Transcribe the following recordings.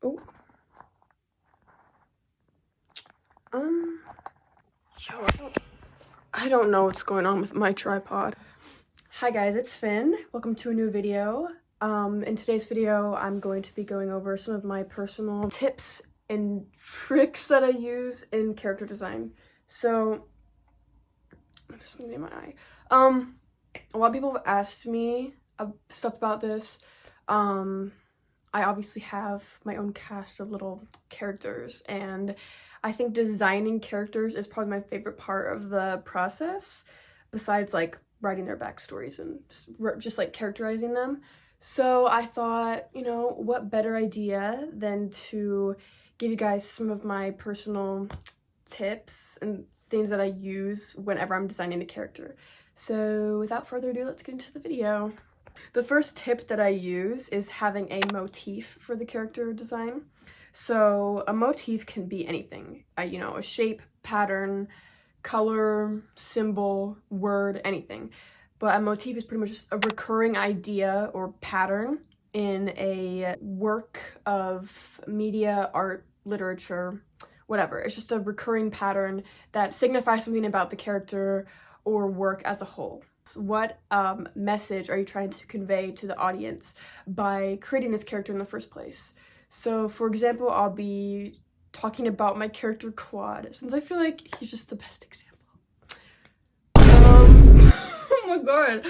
Oh. I don't know what's going on with my tripod. Hi guys, it's Finn. Welcome to a new video. In today's video, I'm going to be going over some of my personal tips and tricks that I use in character design. So, I'm just gonna name my eye. A lot of people have asked me stuff about this. I obviously have my own cast of little characters, and I think designing characters is probably my favorite part of the process, besides like writing their backstories and just like characterizing them. So I thought, you know, what better idea than to give you guys some of my personal tips and things that I use whenever I'm designing a character. So without further ado, let's get into the video. The first tip that I use is having a motif for the character design. So a motif can be anything, you know, a shape, pattern, color, symbol, word, anything. But a motif is pretty much just a recurring idea or pattern in a work of media, art, literature, whatever. It's just a recurring pattern that signifies something about the character or work as a whole. What message are you trying to convey to the audience by creating this character in the first place? So, for example, I'll be talking about my character Claude, since I feel like he's just the best example. Oh my god,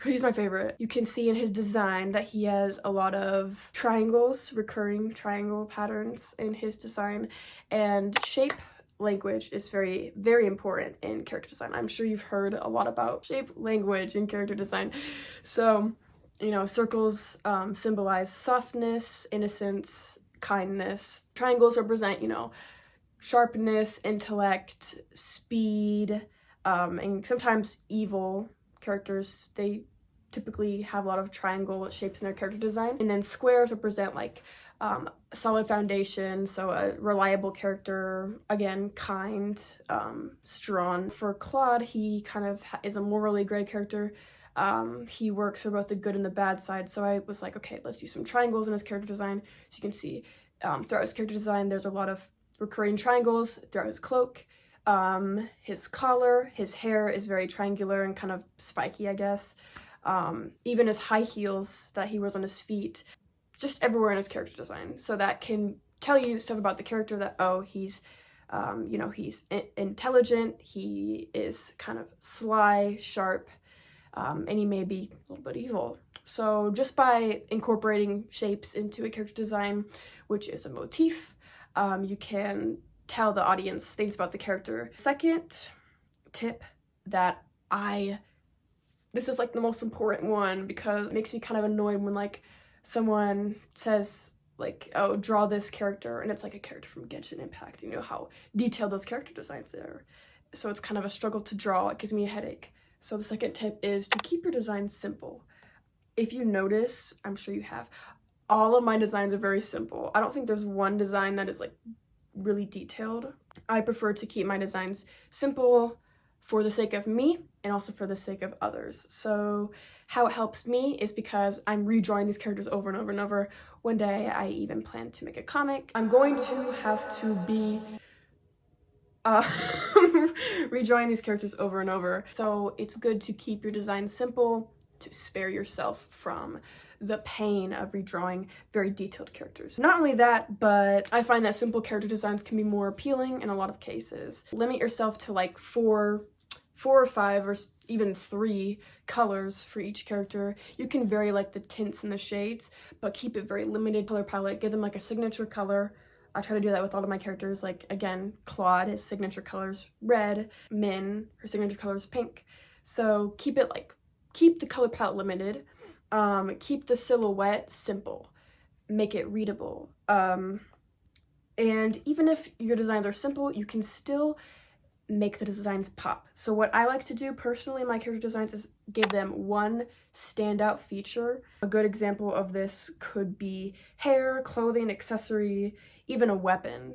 he's my favorite. You can see in his design that he has a lot of triangles, recurring triangle patterns in his design, and shape language is very, very important in character design. I'm sure you've heard a lot about shape language in character design. So, you know, circles symbolize softness, innocence, kindness. Triangles represent, you know, sharpness, intellect, speed, and sometimes evil characters. They typically have a lot of triangle shapes in their character design. And then squares represent like solid foundation, so a reliable character, again, kind, strong. For Claude, he kind of is a morally gray character. He works for both the good and the bad side, so I was like, okay, let's use some triangles in his character design. So you can see throughout his character design, there's a lot of recurring triangles throughout his cloak. His collar, his hair is very triangular and kind of spiky, I guess. Even his high heels that he wears on his feet, just everywhere in his character design. So that can tell you stuff about the character that, oh, he's, you know, he's intelligent, he is kind of sly, sharp, and he may be a little bit evil. So just by incorporating shapes into a character design, which is a motif, you can tell the audience things about the character. Second tip that this is like the most important one, because it makes me kind of annoyed when like someone says like, oh, draw this character, and it's like a character from Genshin Impact. You know how detailed those character designs are. So it's kind of a struggle to draw. It gives me a headache. So the second tip is to keep your design simple. If you notice, I'm sure you have, all of my designs are very simple. I don't think there's one design that is like really detailed. I prefer to keep my designs simple for the sake of me and also for the sake of others. So how it helps me is because I'm redrawing these characters over and over and over. One day I even plan to make a comic. I'm going to have to be redrawing these characters over and over. So it's good to keep your design simple to spare yourself from the pain of redrawing very detailed characters. Not only that, but I find that simple character designs can be more appealing in a lot of cases. Limit yourself to like four or five or even 3 colors for each character. You can vary like the tints and the shades, but keep it very limited color palette. Give them like a signature color. I try to do that with all of my characters. Like, again, Claude, his signature color's red. Min, her signature color's pink. So keep the color palette limited. Keep the silhouette simple. Make it readable. And even if your designs are simple, you can still make the designs pop. So what I like to do personally in my character designs is give them one standout feature. A good example of this could be hair, clothing, accessory, even a weapon,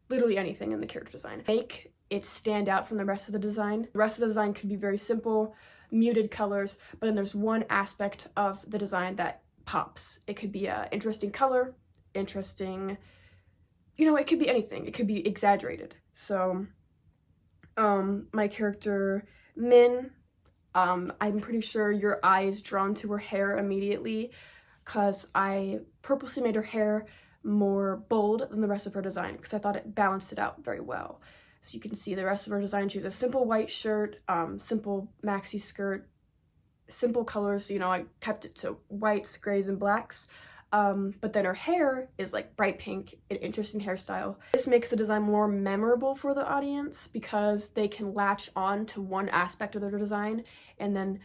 literally anything in the character design. Make it stand out from the rest of the design. The rest of the design could be very simple, muted colors, but then there's one aspect of the design that pops. It could be an interesting color, interesting. You know, it could be anything. It could be exaggerated. So, my character, Min, I'm pretty sure your eye is drawn to her hair immediately because I purposely made her hair more bold than the rest of her design because I thought it balanced it out very well. So you can see the rest of her design. She has a simple white shirt, simple maxi skirt, simple colors. You know, I kept it to whites, grays, and blacks. But then her hair is like bright pink, an interesting hairstyle. This makes the design more memorable for the audience because they can latch on to one aspect of their design, and then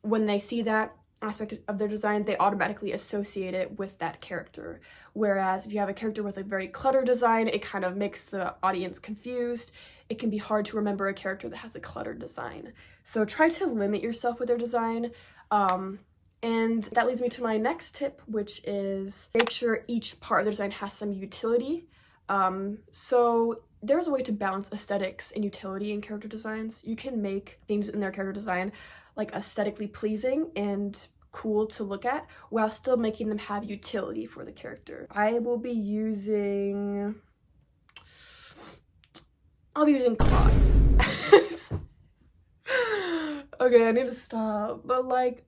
when they see that aspect of their design, they automatically associate it with that character. Whereas if you have a character with a very cluttered design, it kind of makes the audience confused. It can be hard to remember a character that has a cluttered design. So try to limit yourself with their design. And that leads me to my next tip, which is make sure each part of the design has some utility. So there's a way to balance aesthetics and utility in character designs. You can make things in their character design like aesthetically pleasing and cool to look at while still making them have utility for the character. I'll be using Claude. Okay, I need to stop, but like,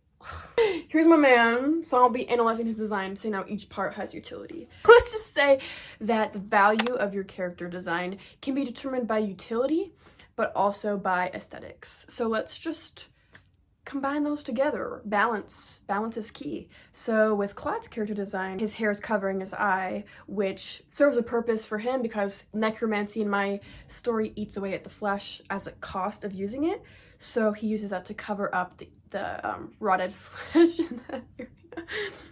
here's my man, so I'll be analyzing his design, seeing how each part has utility. Let's just say that the value of your character design can be determined by utility, but also by aesthetics. So let's just combine those together. Balance is key. So with Claude's character design, his hair is covering his eye, which serves a purpose for him because necromancy in my story eats away at the flesh as a cost of using it. So he uses that to cover up the rotted flesh in that area.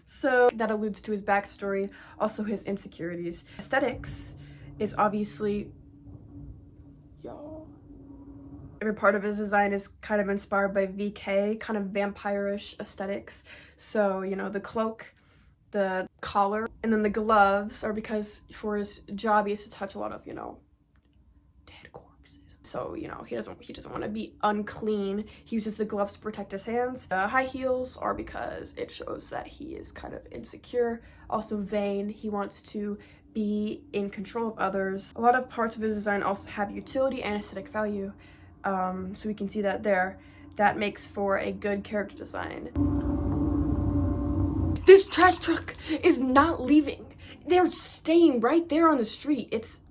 So that alludes to his backstory, also his insecurities. Aesthetics is obviously, y'all, every part of his design is kind of inspired by VK, kind of vampire-ish aesthetics. So, you know, the cloak, the collar, and then the gloves are because for his job he has to touch a lot of, you know, dead corpses. So, you know, he doesn't want to be unclean. He uses the gloves to protect his hands. The high heels are because it shows that he is kind of insecure, also vain. He wants to be in control of others. A lot of parts of his design also have utility and aesthetic value. So we can see that there. That makes for a good character design. This trash truck is not leaving. They're staying right there on the street. It's...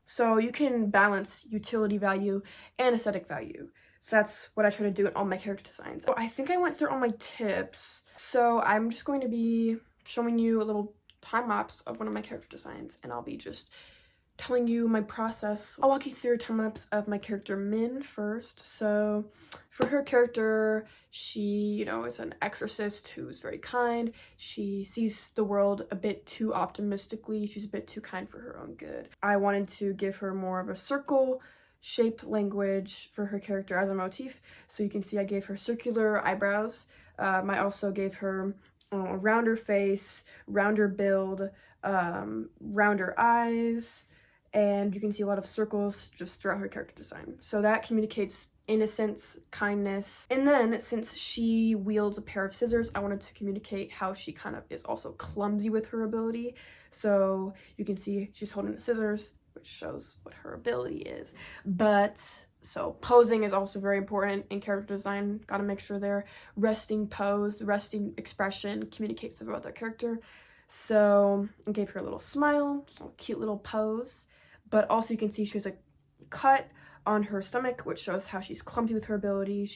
So you can balance utility value and aesthetic value. So that's what I try to do in all my character designs. So I think I went through all my tips. So I'm just going to be showing you a little time lapse of one of my character designs, and I'll be just telling you my process. I'll walk you through a time lapse of my character Min first. So for her character, she, you know, is an exorcist who's very kind. She sees the world a bit too optimistically. She's a bit too kind for her own good. I wanted to give her more of a circle shape language for her character as a motif. So you can see I gave her circular eyebrows. I also gave her a rounder face, rounder build, rounder eyes, and you can see a lot of circles just throughout her character design. So that communicates innocence, kindness. And then since she wields a pair of scissors, I wanted to communicate how she kind of is also clumsy with her ability. So you can see she's holding the scissors, which shows what her ability is. But so posing is also very important in character design. Got to make sure their resting pose, the resting expression communicates about their character. So I gave her a little smile, a cute little pose. But also you can see she has a cut on her stomach, which shows how she's clumsy with her ability.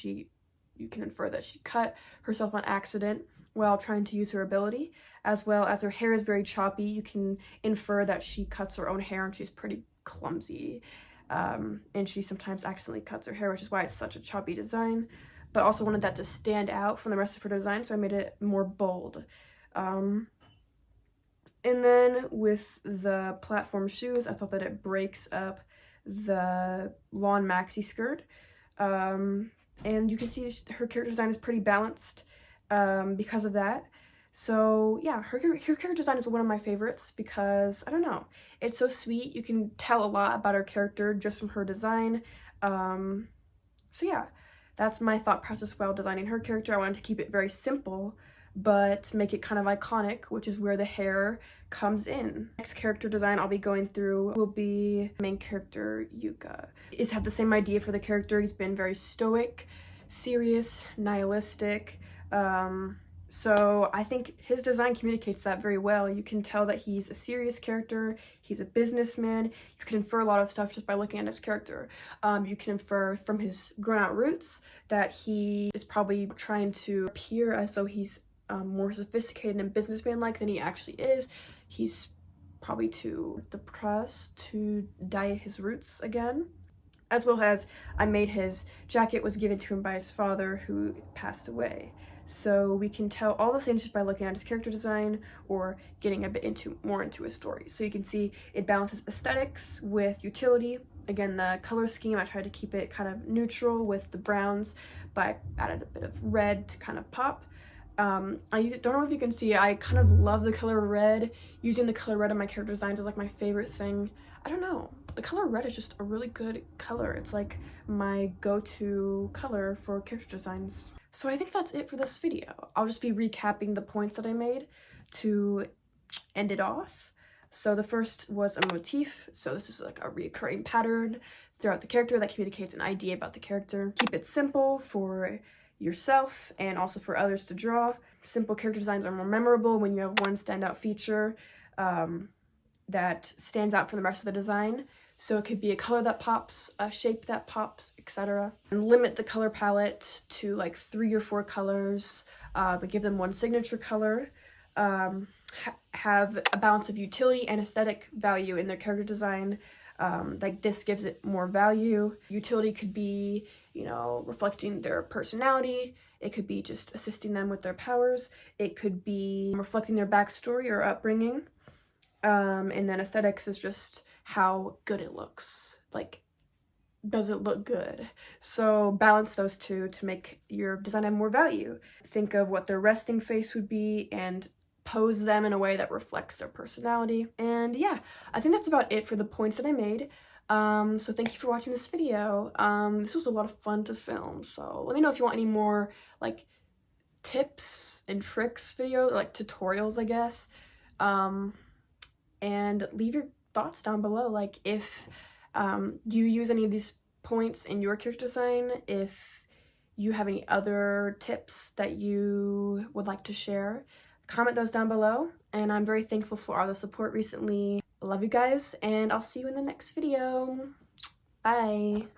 You can infer that she cut herself on accident while trying to use her ability, as well as her hair is very choppy. You can infer that she cuts her own hair and she's pretty clumsy. And she sometimes accidentally cuts her hair, which is why it's such a choppy design. But also wanted that to stand out from the rest of her design, so I made it more bold. And then with the platform shoes, I thought that it breaks up the lawn maxi skirt. And you can see her character design is pretty balanced because of that. So yeah, her character design is one of my favorites because, I don't know, it's so sweet. You can tell a lot about her character just from her design. So yeah, that's my thought process while designing her character. I wanted to keep it very simple, but make it kind of iconic, which is where the hair comes in. Next character design I'll be going through will be main character Yuka. He's had the same idea for the character. He's been very stoic, serious, nihilistic. So I think his design communicates that very well. You can tell that he's a serious character, he's a businessman. You can infer a lot of stuff just by looking at his character. You can infer from his grown out roots that he is probably trying to appear as though he's more sophisticated and businessman-like than he actually is. He's probably too depressed to dye his roots again. As well as I made his jacket was given to him by his father who passed away. So we can tell all the things just by looking at his character design or getting a bit more into his story. So you can see it balances aesthetics with utility. Again, the color scheme, I tried to keep it kind of neutral with the browns, but I added a bit of red to kind of pop. I don't know if you can see, I kind of love the color red. Using the color red in my character designs is like my favorite thing. I don't know. The color red is just a really good color. It's like my go-to color for character designs. So I think that's it for this video. I'll just be recapping the points that I made to end it off. So the first was a motif. So this is like a recurring pattern throughout the character that communicates an idea about the character. Keep it simple for yourself and also for others to draw. Simple character designs are more memorable when you have one standout feature that stands out from the rest of the design. So it could be a color that pops, a shape that pops, etc. And limit the color palette to like 3 or 4 colors, but give them one signature color. Have a balance of utility and aesthetic value in their character design. Like this gives it more value. Utility could be, you know, reflecting their personality. It could be just assisting them with their powers. It could be reflecting their backstory or upbringing. And then aesthetics is just how good it looks. Like, does it look good? So balance those two to make your design have more value. Think of what their resting face would be and pose them in a way that reflects their personality. And yeah, I think that's about it for the points that I made. So thank you for watching this video. This was a lot of fun to film, so let me know if you want any more like tips and tricks videos, like tutorials, I guess. And leave your thoughts down below, like if you use any of these points in your character design, if you have any other tips that you would like to share, comment those down below. And I'm very thankful for all the support recently. I love you guys, and I'll see you in the next video. Bye.